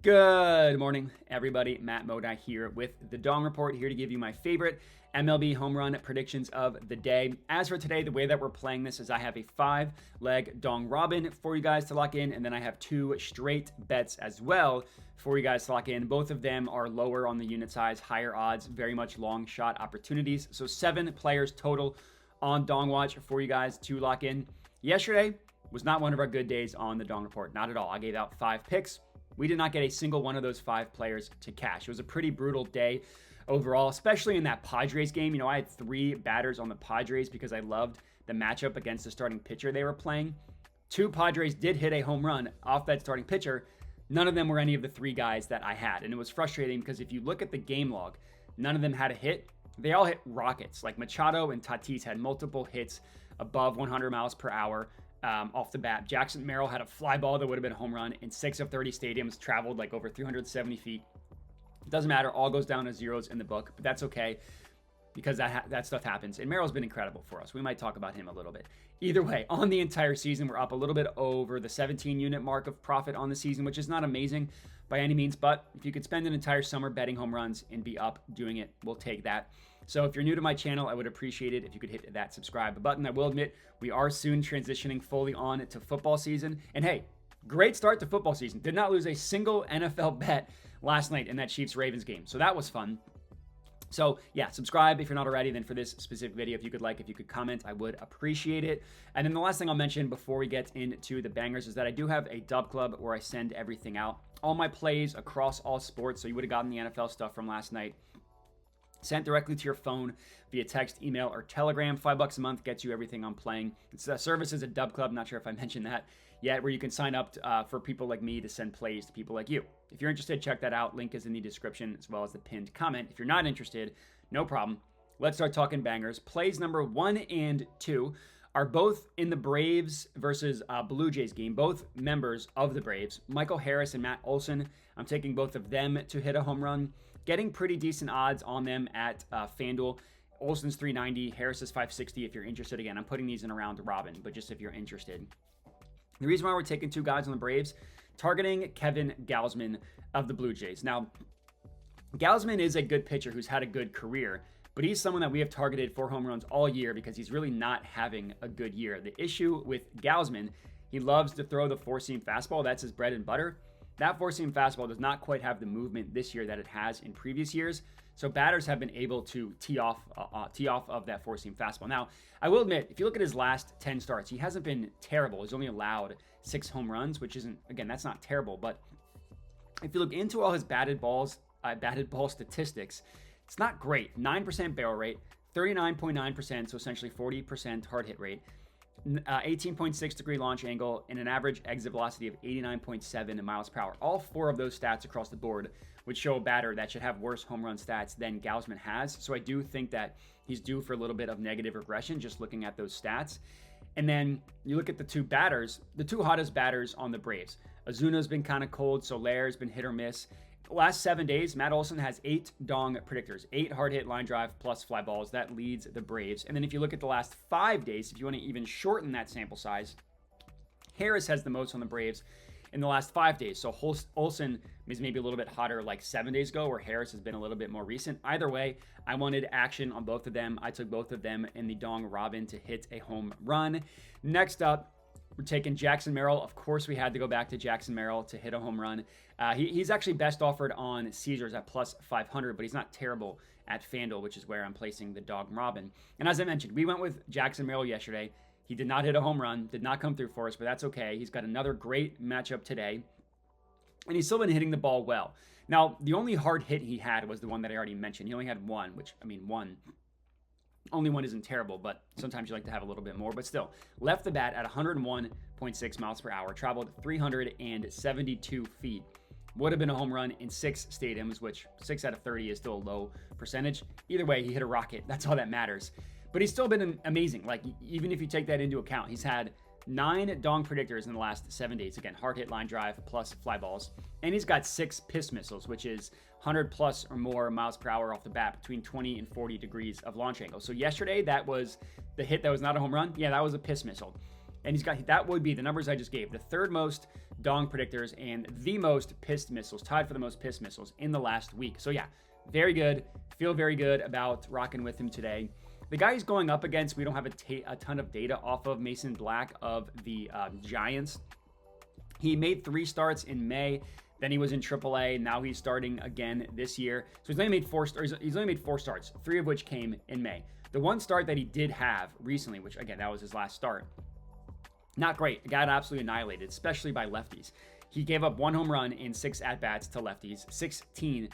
Good morning, everybody. Matt Modi here with the Dong Report, here to give you my favorite MLB home run predictions of the day. As for today, the way that we're playing this is I have a 5-leg Dong Robin for you guys to lock in, and then I have 2 straight bets as well for you guys to lock in. Both of them are lower on the unit size, higher odds, very much long shot opportunities. So 7 players total on Dong Watch for you guys to lock in. Yesterday was not one of our good days on the Dong Report, not at all. I gave out 5 picks. We did not get a single one of those 5 players to cash. It was a pretty brutal day overall, especially in that Padres game. I had 3 batters on the Padres because I loved the matchup against the starting pitcher they were playing. 2 Padres did hit a home run off that starting pitcher. None of them were any of the 3 guys that I had. And it was frustrating because if you look at the game log, none of them had a hit. They all hit rockets. Like Machado and Tatis had multiple hits above 100 miles per hour. Off the bat. Jackson Merrill had a fly ball that would have been a home run in 6 of 30 stadiums, traveled like over 370 feet. Doesn't matter. All goes down as zeros in the book, but that's okay because that stuff happens. And Merrill's been incredible for us. We might talk about him a little bit. Either way, on the entire season, we're up a little bit over the 17 unit mark of profit on the season, which is not amazing by any means, but if you could spend an entire summer betting home runs and be up doing it, we'll take that. So if you're new to my channel, I would appreciate it if you could hit that subscribe button. I will admit, we are soon transitioning fully on to football season. And hey, great start to football season. Did not lose a single NFL bet last night in that Chiefs-Ravens game. So that was fun. So yeah, subscribe if you're not already. Then for this specific video, if you could comment, I would appreciate it. And then the last thing I'll mention before we get into the bangers is that I do have a dub club where I send everything out. All my plays across all sports. So you would have gotten the NFL stuff from last night sent directly to your phone via text, email, or Telegram. $5 a month gets you everything I'm playing. It's a service as a dub club. Not sure if I mentioned that yet, where you can sign up for people like me to send plays to people like you. If you're interested, check that out. Link is in the description as well as the pinned comment. If you're not interested, no problem. Let's start talking bangers. Plays number 1 and 2 are both in the Braves versus Blue Jays game, both members of the Braves. Michael Harris and Matt Olson. I'm taking both of them to hit a home run. Getting pretty decent odds on them at FanDuel. Olson's 390, Harris is 560 if you're interested. Again, I'm putting these in around Robin, but just if you're interested. The reason why we're taking 2 guys on the Braves, targeting Kevin Gausman of the Blue Jays. Now, Gausman is a good pitcher who's had a good career, but he's someone that we have targeted for home runs all year because he's really not having a good year. The issue with Gausman, he loves to throw the 4-seam fastball. That's his bread and butter. That 4-seam fastball does not quite have the movement this year that it has in previous years. So batters have been able to tee off of that 4-seam fastball. Now, I will admit, if you look at his last 10 starts, he hasn't been terrible. He's only allowed 6 home runs, which isn't, again, that's not terrible. But if you look into all his batted ball statistics, it's not great. 9% barrel rate, 39.9%, so essentially 40% hard hit rate. 18.6 degree launch angle, and an average exit velocity of 89.7 miles per hour. All 4 of those stats across the board would show a batter that should have worse home run stats than Gausman has. So I do think that he's due for a little bit of negative regression just looking at those stats. And then you look at the 2 batters, the 2 hottest batters on the Braves. Azuna's been kind of cold, Soler's been hit or miss. The last 7 days, Matt Olson has 8 Dong predictors, 8 hard hit line drive plus fly balls. That leads the Braves. And then if you look at the last 5 days, if you want to even shorten that sample size, Harris has the most on the Braves in the last 5 days. So Olson is maybe a little bit hotter like 7 days ago, where Harris has been a little bit more recent. Either way, I wanted action on both of them. I took both of them in the Dong Robin to hit a home run. Next up, we're taking Jackson Merrill. Of course, we had to go back to Jackson Merrill to hit a home run. He's actually best offered on Caesars at plus 500, but he's not terrible at FanDuel, which is where I'm placing the Dong Robin. And as I mentioned, we went with Jackson Merrill yesterday. He did not hit a home run, did not come through for us, but that's okay. He's got another great matchup today, and he's still been hitting the ball well. Now, the only hard hit he had was the one that I already mentioned. He only had one, which, I mean, only one isn't terrible, but sometimes you like to have a little bit more. But still, left the bat at 101.6 miles per hour, traveled 372 feet. Would have been a home run in 6 stadiums, which 6 out of 30 is still a low percentage. Either way, he hit a rocket. That's all that matters. But he's still been amazing. Like, even if you take that into account, he's had 9 Dong predictors in the last 7 days. Again, hard hit line drive plus fly balls. And he's got 6 piss missiles, which is 100 plus or more miles per hour off the bat, between 20 and 40 degrees of launch angle. So yesterday, that was the hit that was not a home run. Yeah, that was a piss missile. And that would be the numbers I just gave, the third most dong predictors and the most pissed missiles, tied for the most pissed missiles in the last week. So yeah, very good. Feel very good about rocking with him today. The guy he's going up against, we don't have a ton of data off of. Mason Black of the Giants. He made 3 starts in May. Then he was in AAA. Now he's starting again this year. So he's only made 4 starts, 3 of which came in May. The one start that he did have recently, which again, that was his last start, not great. The guy got absolutely annihilated, especially by lefties. He gave up 1 home run in 6 at-bats to lefties, 16%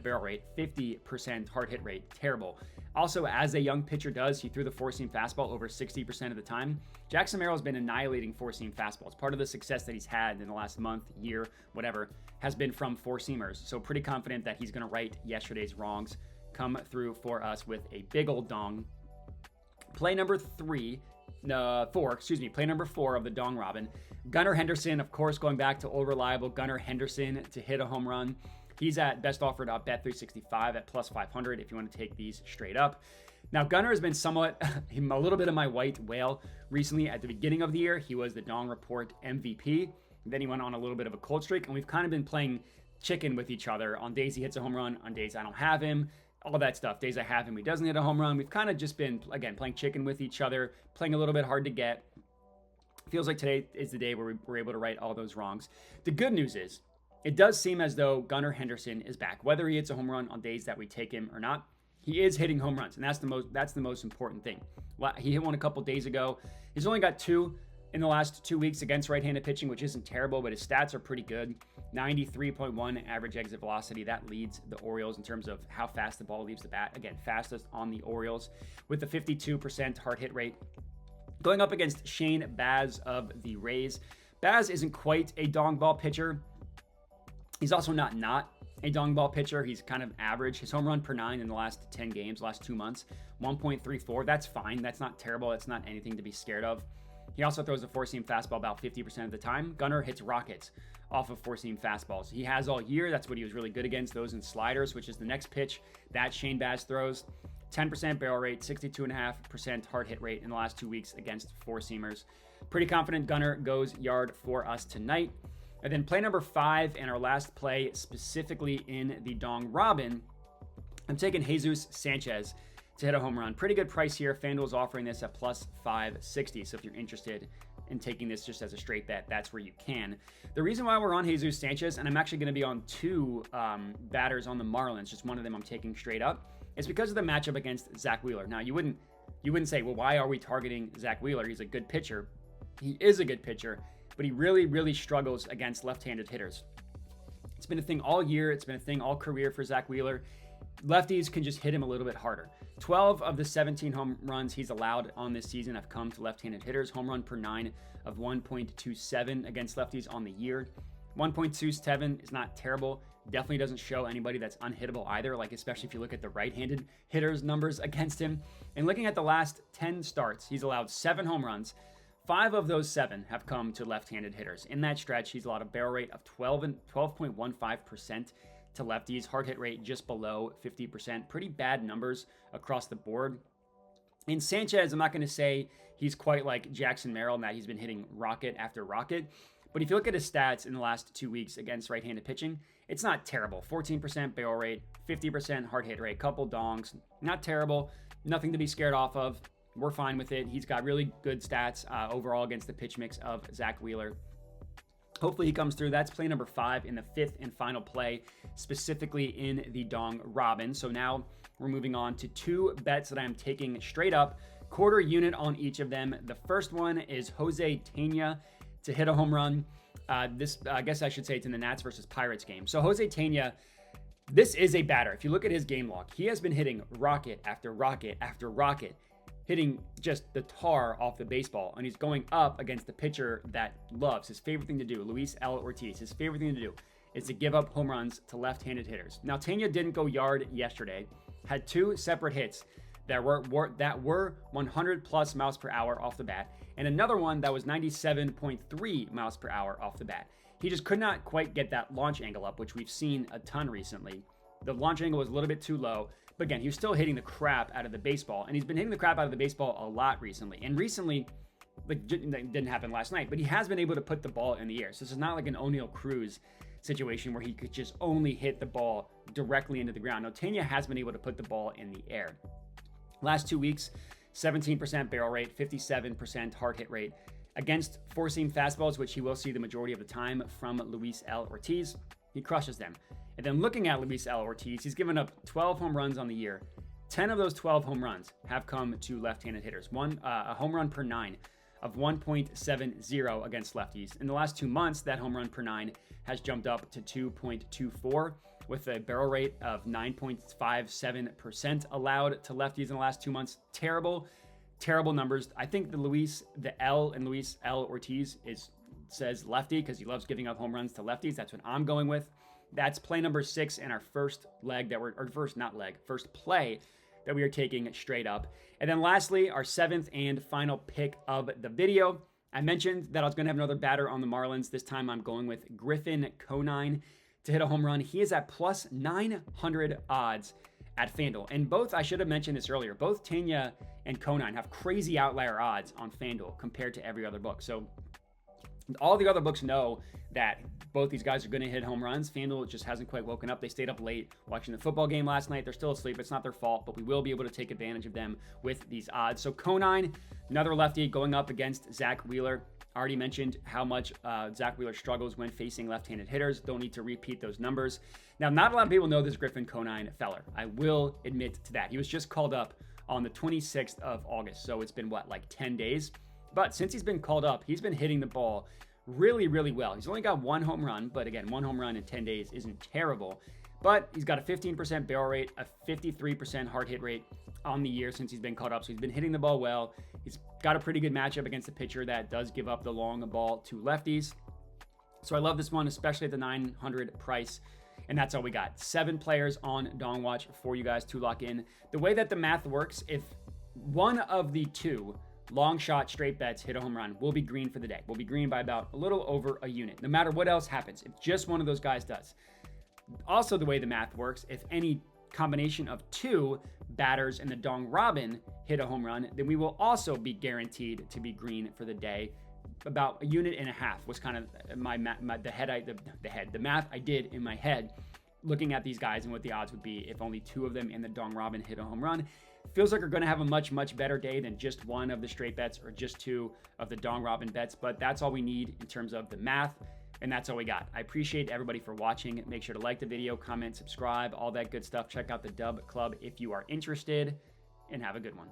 barrel rate, 50% hard hit rate. Terrible. Also, as a young pitcher does, he threw the four-seam fastball over 60% of the time. Jackson Merrill's been annihilating four-seam fastballs. Part of the success that he's had in the last month, year, whatever, has been from four-seamers. So pretty confident that he's going to right yesterday's wrongs, come through for us with a big old dong. Play number 4 of the Dong Robin. Gunnar Henderson, of course, going back to old reliable Gunnar Henderson to hit a home run. He's at best offered bet365 at plus 500 if you want to take these straight up. Now, Gunnar has been somewhat, a little bit of my white whale recently. At the beginning of the year, he was the Dong Report MVP. Then he went on a little bit of a cold streak, and we've kind of been playing chicken with each other. On days he hits a home run, on days I don't have him, all that stuff. Days I have him, he doesn't hit a home run. We've kind of just been, again, playing chicken with each other, playing a little bit hard to get. Feels like today is the day where we're able to right all those wrongs. The good news is, it does seem as though Gunnar Henderson is back. Whether he hits a home run on days that we take him or not, he is hitting home runs, and that's the most important thing. He hit one a couple days ago. He's only got 2 in the last 2 weeks against right-handed pitching, which isn't terrible, but his stats are pretty good. 93.1 average exit velocity. That leads the Orioles in terms of how fast the ball leaves the bat. Again, fastest on the Orioles with the 52% hard hit rate. Going up against Shane Baz of the Rays. Baz isn't quite a dong ball pitcher. He's also not a dong ball pitcher. He's kind of average. His home run per 9 in the last 10 games, last 2 months, 1.34. That's fine. That's not terrible. That's not anything to be scared of. He also throws a four-seam fastball about 50% of the time. Gunnar hits rockets off of four-seam fastballs. He has all year. That's what he was really good against, those and sliders, which is the next pitch that Shane Baz throws. 10% barrel rate, 62.5% hard hit rate in the last 2 weeks against four-seamers. Pretty confident Gunnar goes yard for us tonight. And then play number 5 and our last play specifically in the Dong Robin. I'm taking Jesus Sanchez to hit a home run. Pretty good price here. FanDuel's offering this at plus 560. So if you're interested in taking this just as a straight bet, that's where you can. The reason why we're on Jesus Sanchez, and I'm actually going to be on 2 batters on the Marlins, just one of them I'm taking straight up, is because of the matchup against Zach Wheeler. Now, you wouldn't say, well, why are we targeting Zach Wheeler? He's a good pitcher. He is a good pitcher, but he really, really struggles against left-handed hitters. It's been a thing all year. It's been a thing all career for Zach Wheeler. Lefties can just hit him a little bit harder. 12 of the 17 home runs he's allowed on this season have come to left-handed hitters. Home run per 9 of 1.27 against lefties on the year. 1.27 is not terrible. Definitely doesn't show anybody that's unhittable either, like especially if you look at the right-handed hitters' numbers against him. And looking at the last 10 starts, he's allowed 7 home runs. 5 of those 7 have come to left-handed hitters. In that stretch, he's allowed a barrel rate of 12.15% to lefties, hard hit rate just below 50%. Pretty bad numbers across the board. And Sanchez, I'm not going to say he's quite like Jackson Merrill in that he's been hitting rocket after rocket. But if you look at his stats in the last 2 weeks against right-handed pitching, it's not terrible. 14% barrel rate, 50% hard hit rate, couple dongs. Not terrible. Nothing to be scared off of. We're fine with it. He's got really good stats overall against the pitch mix of Zach Wheeler. Hopefully he comes through. That's play number 5 in the 5th and final play, specifically in the Dong Robin. So now we're moving on to 2 bets that I'm taking straight up, quarter unit on each of them. The first one is Jose Tena to hit a home run. I guess I should say it's in the Nats versus Pirates game. So Jose Tena, this is a batter. If you look at his game log, he has been hitting rocket after rocket after rocket, hitting just the tar off the baseball, and he's going up against the pitcher that loves. His favorite thing to do, Luis L. Ortiz, his favorite thing to do is to give up home runs to left-handed hitters. Now, Tena didn't go yard yesterday, had 2 separate hits that were 100 plus miles per hour off the bat, and another one that was 97.3 miles per hour off the bat. He just could not quite get that launch angle up, which we've seen a ton recently. The launch angle was a little bit too low, but again, he was still hitting the crap out of the baseball, and he's been hitting the crap out of the baseball a lot recently. And recently, Like, that didn't happen last night, but he has been able to put the ball in the air. So this is not like an O'Neal Cruz situation where he could just only hit the ball directly into the ground. No, Tena has been able to put the ball in the air. Last 2 weeks, 17% barrel rate, 57% hard hit rate against four-seam fastballs, which he will see the majority of the time from Luis L. Ortiz. He crushes them. And then looking at Luis L. Ortiz, he's given up 12 home runs on the year. 10 of those 12 home runs have come to left-handed hitters. A home run per 9 of 1.70 against lefties. In the last 2 months, that home run per 9 has jumped up to 2.24 with a barrel rate of 9.57% allowed to lefties in the last 2 months. Terrible numbers. I think the L in Luis L. Ortiz says lefty because he loves giving up home runs to lefties. That's what I'm going with. That's play number 6 in our first play that we are taking straight up. And then lastly, our 7th and final pick of the video. I mentioned that I was going to have another batter on the Marlins. This time I'm going with Griffin Conine to hit a home run. He is at plus 900 odds at FanDuel. And I should have mentioned this earlier, both Tena and Conine have crazy outlier odds on FanDuel compared to every other book. So all the other books know that both these guys are going to hit home runs. FanDuel just hasn't quite woken up. They stayed up late watching the football game last night. They're still asleep. It's not their fault, but we will be able to take advantage of them with these odds. So Conine, another lefty going up against Zach Wheeler. I already mentioned how much Zach Wheeler struggles when facing left-handed hitters. Don't need to repeat those numbers. Now, not a lot of people know this Griffin Conine feller. I will admit to that. He was just called up on the 26th of August. So it's been, like 10 days? But since he's been called up, he's been hitting the ball really, really well. He's only got 1 home run, but again, 1 home run in 10 days isn't terrible. But he's got a 15% barrel rate, a 53% hard hit rate on the year since he's been called up. So he's been hitting the ball well. He's got a pretty good matchup against a pitcher that does give up the long ball to lefties. So I love this one, especially at the 900 price. And that's all we got. 7 players on Dong Watch for you guys to lock in. The way that the math works, if one of the 2 long shot straight bets hit a home run, we'll be green for the day. We'll be green by about a little over a unit, no matter what else happens. If just one of those guys does. Also, the way the math works, if any combination of 2 batters in the Dong Robin hit a home run, then we will also be guaranteed to be green for the day. About a unit and a half was kind of the math I did in my head, looking at these guys and what the odds would be if only 2 of them in the Dong Robin hit a home run. Feels like we're going to have a much, much better day than just 1 of the straight bets or just 2 of the Dong Robin bets, but that's all we need in terms of the math, and that's all we got. I appreciate everybody for watching. Make sure to like the video, comment, subscribe, all that good stuff. Check out the Dub Club if you are interested, and have a good one.